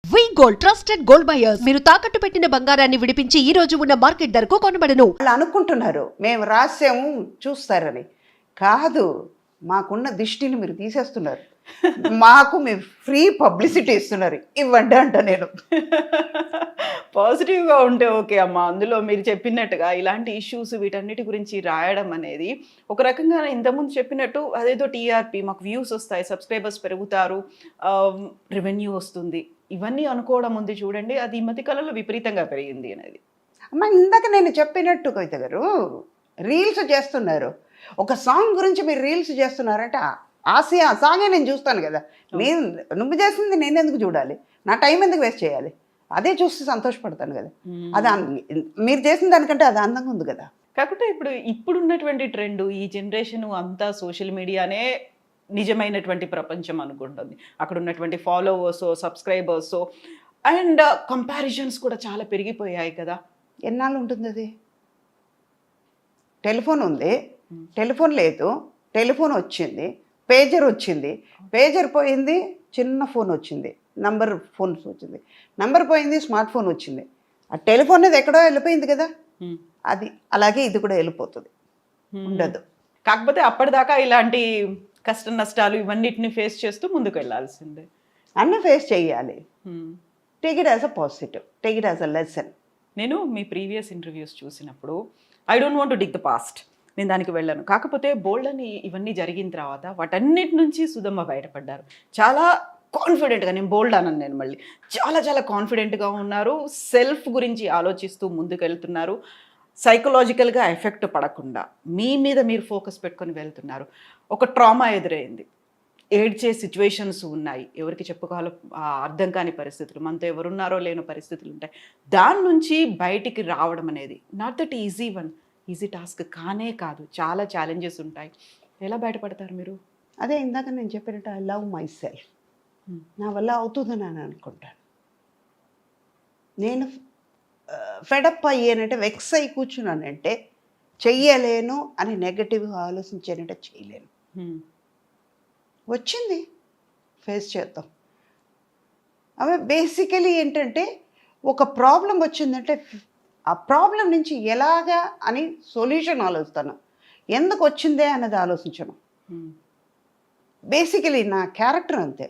Gold trusted gold buyers మీరు తాకట్టు పెట్టిన బంగారాన్ని విడిపించి ఈ రోజు ఉన్న మార్కెట్ ధరకు కొనబడను. వాళ్ళు అనుకుంటున్నారు మేము రాసాము చూస్తారని. కాదు, మాకున్న దిష్టిని మీరు తీసేస్తున్నారు. మాకు మీరు ఫ్రీ పబ్లిసిటీ ఇస్తున్నారు. ఇవ్వండి అంట నేను. పాజిటివ్గా ఉంటే ఓకే అమ్మ. అందులో మీరు చెప్పినట్టుగా ఇలాంటి ఇష్యూస్ వీటన్నిటి గురించి రాయడం అనేది ఒక రకంగా ఇంతకుముందు చెప్పినట్టు అదేదో టీఆర్పీ, మాకు వ్యూస్ వస్తాయి, సబ్స్క్రైబర్స్ పెరుగుతారు, రెవెన్యూ వస్తుంది, ఇవన్నీ అనుకోవడం ఉంది చూడండి. అది ఈ మధ్య కాలంలో విపరీతంగా పెరిగింది అనేది. అమ్మ, ఇందాక నేను చెప్పినట్టు కవిత గారు రీల్స్ చేస్తున్నారు. ఒక సాంగ్ గురించి మీరు రీల్స్ చేస్తున్నారంటే ఆ సాంగే నేను చూస్తాను కదా. నువ్వు చేసింది నేను ఎందుకు చూడాలి? నా టైం ఎందుకు వేస్ట్ చేయాలి? అదే చూసి సంతోషపడతాను కదా. అది మీరు చేసిన దానికంటే అది అందంగా ఉంది కదా. కాకపోతే ఇప్పుడున్నటువంటి ట్రెండ్, ఈ జనరేషన్ అంతా సోషల్ మీడియానే నిజమైనటువంటి ప్రపంచం అనుకుంటుంది. అక్కడ ఉన్నటువంటి ఫాలోవర్స్, సబ్స్క్రైబర్స్ అండ్ కంపారిజన్స్ కూడా చాలా పెరిగిపోయాయి కదా. ఎన్నాళ్ళు ఉంటుంది అది? టెలిఫోన్ ఉంది, టెలిఫోన్ లేదు, టెలిఫోన్ వచ్చింది, పేజర్ వచ్చింది, పేజర్ పోయింది, చిన్న ఫోన్ వచ్చింది, నంబర్ ఫోన్స్ వచ్చింది, నంబర్ పోయింది, స్మార్ట్ ఫోన్ వచ్చింది. ఆ టెలిఫోన్ అనేది ఎక్కడో వెళ్ళిపోయింది కదా. అది అలాగే ఇది కూడా వెళ్ళిపోతుంది, ఉండదు. కాకపోతే అప్పటిదాకా ఇలాంటి కష్ట నష్టాలు ఇవన్నిటిని ఫేస్ చేస్తూ ముందుకు వెళ్ళాల్సిందే. అన్నీ ఫేస్ చేయాలి. Take it as a positive, take it as a lesson. నేను మీ ప్రీవియస్ ఇంటర్వ్యూస్ చూసినప్పుడు I don't want to dig the past, నేను దానికి వెళ్ళాను. కాకపోతే బోల్డ్ అని ఇవన్నీ జరిగిన తర్వాత వాటన్నిటి నుంచి సుధమ్మ బయటపడ్డారు. చాలా కాన్ఫిడెంట్గా, నేను బోల్డ్ అన్నాను, నేను మళ్ళీ చాలా చాలా కాన్ఫిడెంట్గా ఉన్నారు. సెల్ఫ్ గురించి ఆలోచిస్తూ ముందుకు వెళ్తున్నారు. సైకలాజికల్గా ఎఫెక్ట్ పడకుండా మీ మీద మీరు ఫోకస్ పెట్టుకొని వెళ్తున్నారు. ఒక ట్రామా ఎదురైంది, ఏడ్చే సిచ్యువేషన్స్ ఉన్నాయి, ఎవరికి చెప్పుకోవాలో అర్థం కాని పరిస్థితులు, మనతో ఎవరున్నారో లేని పరిస్థితులు ఉంటాయి. దాని నుంచి బయటికి రావడం అనేది నాట్ దట్ ఈజీ టాస్క్ కానే కాదు. చాలా ఛాలెంజెస్ ఉంటాయి. ఎలా బయటపడతారు మీరు? అదే ఇందాక నేను చెప్పినట్టు ఐ లవ్ మై సెల్ఫ్. నా వల్ల అవుతుందని అని అనుకుంటాను. నేను ఫెడప్ అయ్యానంటే, వెక్స్ అయి కూర్చున్నానంటే చెయ్యలేను అని నెగటివ్గా ఆలోచించానంటే చేయలేను. వచ్చింది, ఫేస్ చేద్దాం. అవి బేసికలీ ఏంటంటే, ఒక ప్రాబ్లం వచ్చిందంటే ఆ ప్రాబ్లం నుంచి ఎలాగా అని సొల్యూషన్ ఆలోచిస్తాను, ఎందుకు వచ్చిందే అన్నది ఆలోచించను. బేసికలీ నా క్యారెక్టర్ అంతే.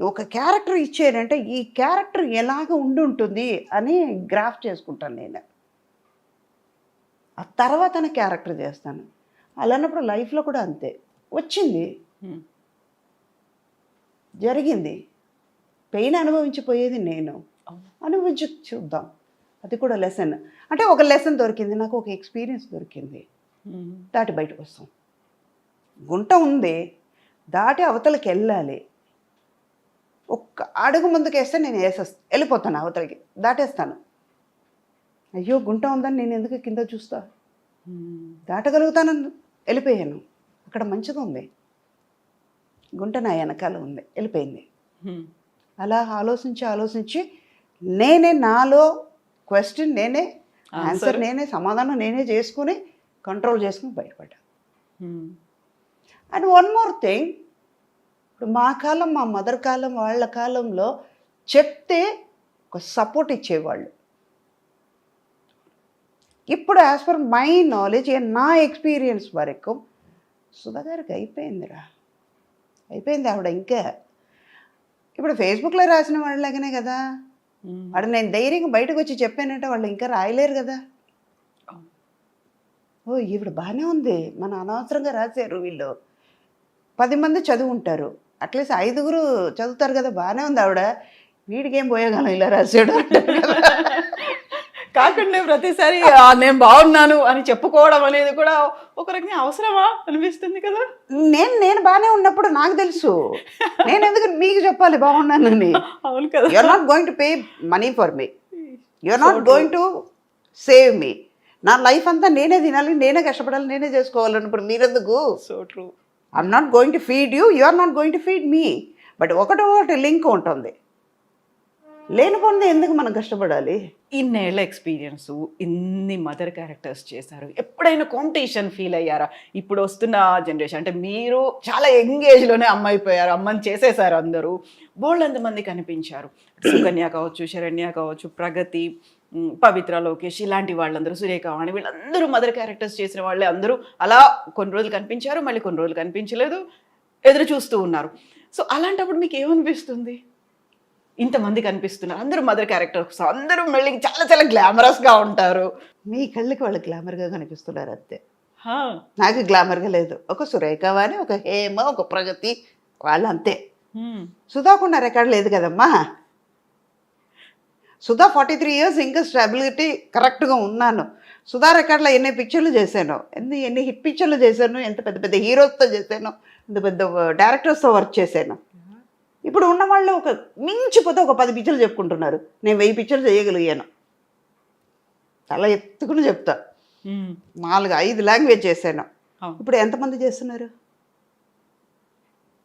ఒక క్యారెక్టర్ ఇచ్చారంటే ఈ క్యారెక్టర్ ఎలాగ ఉండుంటుంది అని గ్రాఫ్ చేసుకుంటాను నేను. ఆ తర్వాత నా క్యారెక్టర్ చేస్తాను. అలాన్నప్పుడు లైఫ్లో కూడా అంతే. వచ్చింది, జరిగింది, పెయిన్ అనుభవించిపోయేది నేను, అనుభవించి చూద్దాం. అది కూడా లెసన్. అంటే ఒక లెసన్ దొరికింది నాకు, ఒక ఎక్స్పీరియన్స్ దొరికింది, దాటి బయటకు వస్తాం. గుంట ఉంది, దాటి అవతలకి వెళ్ళాలి. ఒక్క అడుగు ముందుకు వేస్తే నేను వెళ్ళిపోతాను అవతలకి, దాటేస్తాను. అయ్యో గుంట ఉందని నేను ఎందుకు కింద చూస్తా, దాటగలుగుతానని వెళ్ళిపోయాను. అక్కడ మంచిగా ఉంది, గుంట నా వెనకాల ఉంది, వెళ్ళిపోయింది. అలా ఆలోచించి నేనే నాలో క్వశ్చన్ నేనే, ఆన్సర్ నేనే, సమాధానం నేనే చేసుకుని కంట్రోల్ చేసుకుని బయటపడ్డా. అండ్ వన్ మోర్ థింగ్, ఇప్పుడు మా కాలం, మా మదర్ కాలం, వాళ్ళ కాలంలో చెప్తే ఒక సపోర్ట్ ఇచ్చేవాళ్ళు. ఇప్పుడు యాజ్ పర్ మై నాలెడ్జ్, నా ఎక్స్పీరియన్స్ వరకు సుధా గారికి అయిపోయిందిరా, అయిపోయింది. ఆవిడ ఇంకా ఇప్పుడు ఫేస్బుక్లో రాసిన వాళ్ళలాగానే కదా. వాడు నేను ధైర్యంగా బయటకు వచ్చి చెప్పానంటే వాళ్ళు ఇంకా రాయలేరు కదా. ఓ ఈవిడ బాగానే ఉంది, మన అనవసరంగా రాశారు వీళ్ళు. 10 మంది చదువుంటారు, అట్లీస్ట్ 5గురు చదువుతారు కదా, బాగానే ఉంది ఆవిడ, వీడికేం పోయేగాలం ఇలా రాశాడు కాకుండా ప్రతిసారి నేను బాగున్నాను అని చెప్పుకోవడం అనేది కూడా ఒక రకంగా అవసరమా అనిపిస్తుంది కదా. నేను బాగానే ఉన్నప్పుడు నాకు తెలుసు, నేను ఎందుకు మీకు చెప్పాలి బాగున్నానని? అవును కదా. You are not going to pay money for me, you are not going to save me. నా లైఫ్ అంతా నేనే తినాలి, నేనే కష్టపడాలి, నేనే చేసుకోవాలన్నప్పుడు మీరెందుకు? So true. I'm not going to feed you, you are not going to feed me. But ఒకటి లింక్ ఉంటుంది. లేనిపోయింది ఎందుకు మనం కష్టపడాలి? ఇన్నేళ్ల ఎక్స్పీరియన్స్, ఇన్ని మదర్ క్యారెక్టర్స్ చేశారు, ఎప్పుడైనా కాంపిటీషన్ ఫీల్ అయ్యారా? ఇప్పుడు వస్తున్న జనరేషన్ అంటే మీరు చాలా యంగ్ ఏజ్లోనే అమ్మ అయిపోయారు, అమ్మని చేసేసారు అందరూ, బోల్డ్ మంది కనిపించారు. సుకన్య కావచ్చు, శరణ్య కావచ్చు, ప్రగతి, పవిత్ర, లోకేష్ ఇలాంటి వాళ్ళందరూ, సురేఖవాణి, వీళ్ళందరూ మదర్ క్యారెక్టర్స్ చేసిన వాళ్ళే అందరూ అలా కొన్ని రోజులు కనిపించారు, మళ్ళీ కొన్ని రోజులు కనిపించలేదు, ఎదురు చూస్తూ ఉన్నారు. సో అలాంటప్పుడు మీకు ఏమనిపిస్తుంది? ఇంతమంది కనిపిస్తున్నారు, అందరూ మదర్ క్యారెక్టర్స్, అందరూ మళ్ళీ చాలా చాలా గ్లామరస్గా ఉంటారు. మీ కళ్ళకి వాళ్ళు గ్లామర్గా కనిపిస్తున్నారు అంతే. హా, నాకు గ్లామర్గా లేదు. ఒక సురేఖవాణి, ఒక హేమ, ఒక ప్రగతి, వాళ్ళు అంతే. సుధాకున్న రికార్డ్ లేదు కదమ్మా. సుధా 43 years ఇంకా స్టెబిలిటీ కరెక్ట్గా ఉన్నాను. సుధా రికార్డులో ఎన్ని పిక్చర్లు చేశాను, ఎన్ని హిట్ పిక్చర్లు చేశాను, ఎంత పెద్ద పెద్ద హీరోస్తో చేశాను, ఎంత పెద్ద డైరెక్టర్స్తో వర్క్ చేశాను. ఇప్పుడు ఉన్న వాళ్ళు ఒక మించిపోతే ఒక 10 పిక్చర్లు చెప్పుకుంటున్నారు. నేను 1000 పిక్చర్లు చేయగలిగాను. చాలా ఎత్తుకుని చెప్తా. 4-5 లాంగ్వేజ్ చేశాను. ఇప్పుడు ఎంతమంది చేస్తున్నారు?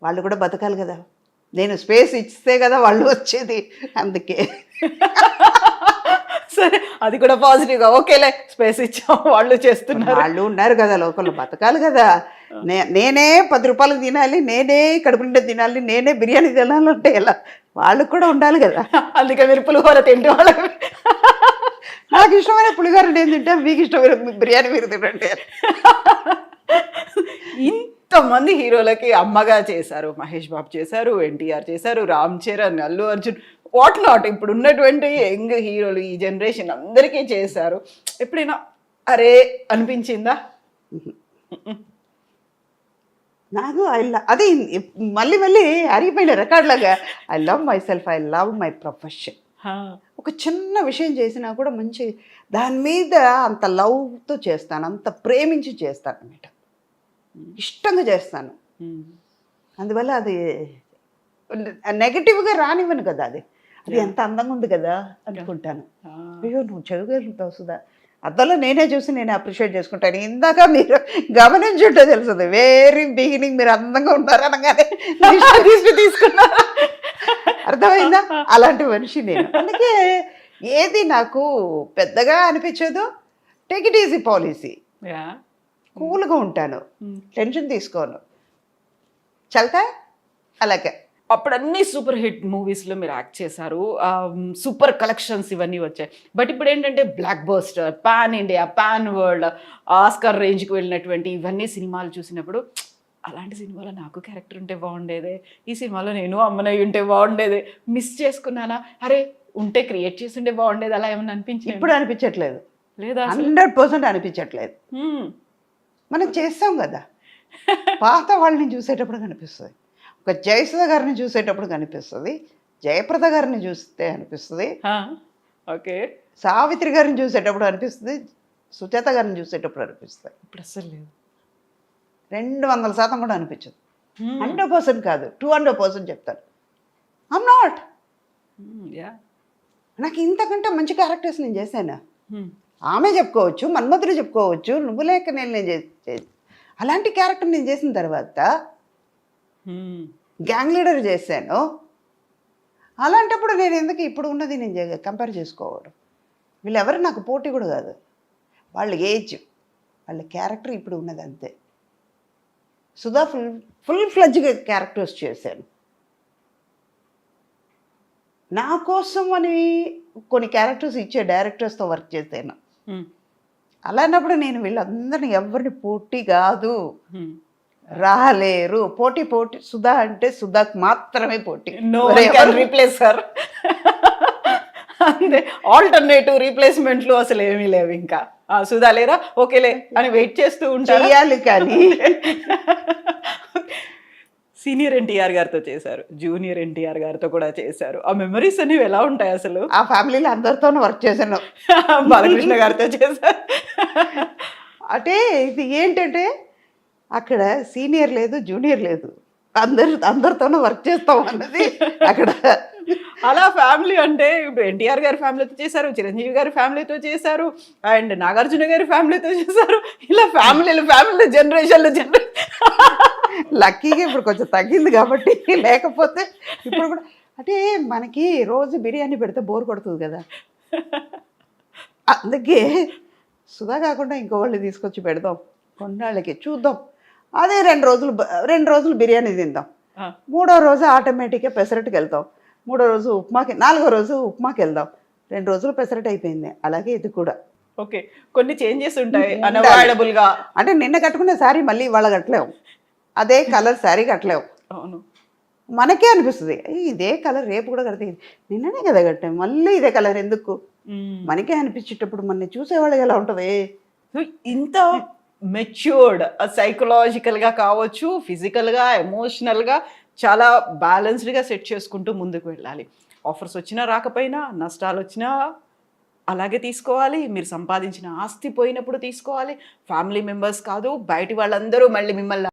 వాళ్ళు కూడా బతకాలి కదా. నేను స్పేస్ ఇస్తే కదా వాళ్ళు వచ్చేది. అందుకే సరే, అది కూడా పాజిటివ్గా ఓకేలే, స్పేస్ ఇచ్చాం, వాళ్ళు చేస్తున్నారు, వాళ్ళు ఉన్నారు కదా లోకల్లో, బతకాలి కదా. నేనే 10 రూపాయలు తినాలి, నేనే కడుపు నిండా తినాలి, నేనే బిర్యానీ తినాలంటే ఎలా? వాళ్ళకు కూడా ఉండాలి కదా. అందుకే మీరు పులిహోర తింటే వాళ్ళకి నాకు ఇష్టమైన పులిహోర నేను తింటా, మీకు ఇష్టమైన బిర్యానీ మీరు తినండి. ఇంతమంది హీరోలకి అమ్మగా చేశారు. మహేష్ బాబు చేశారు, ఎన్టీఆర్ చేశారు, రామ్ చరణ్, అల్లు అర్జున్, వాట్ నాట్, ఇప్పుడు ఉన్నటువంటి యంగ్ హీరోలు ఈ జనరేషన్ అందరికీ చేశారు. ఎప్పుడైనా అరే అనిపించిందా? నాకు అది మళ్ళీ మళ్ళీ అరిగిపోయిన రికార్డ్ లాగా. I love my self, I love my profession. ఒక చిన్న విషయం చేసినా కూడా మంచి దాని మీద అంత లవ్తో చేస్తాను, అంత ప్రేమించి చేస్తాను అన్నమాట. ఇష్టంగా చేస్తాను. అందువల్ల అది నెగటివ్గా రానివ్వను కదా. అది ఎంత అందంగా ఉంది కదా అనుకుంటాను. అయ్యో నువ్వు చదువుగలుగుతావు సుధా, అద్దంలో నేనే చూసి నేను అప్రిషియేట్ చేసుకుంటాను. ఇందాక మీరు గమనించుంటే తెలుస్తుంది, వెరీ బిగినింగ్ మీరు అందంగా ఉన్నారు అనగానే తీసుకున్నారు. అర్థమైందా? అలాంటి మనిషి నేను. అందుకే ఏది నాకు పెద్దగా అనిపించదు. Take it easy policy. కూల్గా ఉంటాను, టెన్షన్ తీసుకోను, చల్తా అలాగే. అప్పుడు అన్ని సూపర్ హిట్ మూవీస్లో మీరు యాక్ట్ చేశారు, సూపర్ కలెక్షన్స్ ఇవన్నీ వచ్చాయి. బట్ ఇప్పుడు ఏంటంటే block buster, pan India, pan world, Oscar రేంజ్కి వెళ్ళినటువంటి ఇవన్నీ సినిమాలు చూసినప్పుడు అలాంటి సినిమాలో నాకు క్యారెక్టర్ ఉంటే బాగుండేదే, ఈ సినిమాలో నేను అమ్మనయ్య ఉంటే బాగుండేదే, మిస్ చేసుకున్నానా, అరే ఉంటే క్రియేట్ చేసి ఉంటే బాగుండేది, అలా ఏమన్నా అనిపించింది? ఇప్పుడు అనిపించట్లేదు, లేదా 100% అనిపించట్లేదు. మనం చేస్తాం కదా. పాత వాళ్ళని చూసేటప్పుడు కనిపిస్తుంది, ఒక జయసుధ గారిని చూసేటప్పుడు కనిపిస్తుంది, జయప్రద గారిని చూస్తే అనిపిస్తుంది, ఓకే, సావిత్రి గారిని చూసేటప్పుడు అనిపిస్తుంది, సుచేత గారిని చూసేటప్పుడు అనిపిస్తుంది. ఇప్పుడు అసలు లేదు, 200% కూడా అనిపించదు. 100% కాదు, 200% చెప్తాను. I'm not. నాకు ఇంతకంటే మంచి క్యారెక్టర్స్ నేను చేశాను. ఆమె చెప్పుకోవచ్చు, మన్మధుడు చెప్పుకోవచ్చు, నువ్వు లేక నేను అలాంటి క్యారెక్టర్ నేను చేసిన తర్వాత గ్యాంగ్ లీడర్ చేశాను. అలాంటప్పుడు నేను ఎందుకు ఇప్పుడు ఉన్నది నేను కంపేర్ చేసుకోవడం? వీళ్ళెవరు నాకు పోటీ కూడా కాదు. వాళ్ళ ఏజ్, వాళ్ళ క్యారెక్టర్ ఇప్పుడు ఉన్నది అంతే. సుధా ఫుల్ ఫ్లెడ్జ్గా క్యారెక్టర్స్ చేశాను. నా కోసం అని కొన్ని క్యారెక్టర్స్ ఇచ్చే డైరెక్టర్స్తో వర్క్ చేశాను. అలాంటప్పుడు నేను వీళ్ళందరినీ ఎవరిని పోటీ కాదు, రాలేరు. పోటీ సుధా అంటే సుధాకు మాత్రమే పోటీ. రీప్లేసర్ అంతే, ఆల్టర్నేటివ్ రీప్లేస్మెంట్లు అసలు ఏమీ లేవు. ఇంకా సుధా లేరా, ఓకేలే అని వెయిట్ చేస్తూ ఉంటారు. కానీ సీనియర్ ఎన్టీఆర్ గారితో చేశారు, జూనియర్ ఎన్టీఆర్ గారితో కూడా చేశారు. ఆ మెమరీస్ అనేవి ఎలా ఉంటాయి అసలు? ఆ ఫ్యామిలీలో అందరితోనూ వర్క్ చేశాను. బాలకృష్ణ గారితో చేశారు. అంటే ఇది ఏంటంటే అక్కడ సీనియర్ లేదు, జూనియర్ లేదు, అందరితోనూ వర్క్ చేస్తాం అన్నది అక్కడ. అలా ఫ్యామిలీ అంటే ఇప్పుడు ఎన్టీఆర్ గారి ఫ్యామిలీతో చేశారు, చిరంజీవి గారి ఫ్యామిలీతో చేశారు, అండ్ నాగార్జున గారి ఫ్యామిలీతో చేశారు. ఇలా ఫ్యామిలీ జనరేషన్లు లక్కీగా ఇప్పుడు కొంచెం తగ్గింది కాబట్టి, లేకపోతే ఇప్పుడు కూడా అంటే మనకి రోజు బిర్యానీ పెడితే బోర్ కొడుతుంది కదా, అందుకే సుధా కాకుండా ఇంకోళ్ళు తీసుకొచ్చి పెడదాం కొన్నాళ్ళకి చూద్దాం. అదే 2 రోజులు బిర్యానీ తిందాం, ఆ. 3వ రోజు ఆటోమేటిక్గా పెసరట్టుకి వెళ్తాం, 3వ రోజు ఉప్మాకి, 4వ రోజు ఉప్మాకి వెళ్దాం. 2 రోజులు పెసరట్టు అయిపోయింది. అలాగే ఇది కూడా. ఓకే, కొన్ని చేంజెస్ ఉంటాయి అన్అవాయిడబుల్ గా. అంటే నిన్న కట్టుకునే శారీ మళ్ళీ ఇవాళ కట్టలేము, అదే కలర్ శారీ కట్టలేము. అవును. మనకే అనిపిస్తుంది ఇదే కలర్ రేపు కూడా కడితే నిన్ననే కదా కట్టాం, మళ్ళీ ఇదే కలర్ ఎందుకు, మనకే అనిపించేటప్పుడు మన చూసేవాళ్ళకి ఎలా ఉంటుంది. సో ఇంత మెచ్యూర్డ్ సైకలాజికల్గా కావచ్చు, ఫిజికల్గా, ఎమోషనల్గా చాలా బ్యాలెన్స్డ్గా సెట్ చేసుకుంటూ ముందుకు వెళ్ళాలి. ఆఫర్స్ వచ్చినా రాకపోయినా, నష్టాలు వచ్చినా అలాగే తీసుకోవాలి. మీరు సంపాదించిన ఆస్తి పోయినప్పుడు తీసుకోవాలి. ఫ్యామిలీ మెంబర్స్ కాదు, బయటి వాళ్ళందరూ మళ్ళీ మిమ్మల్ని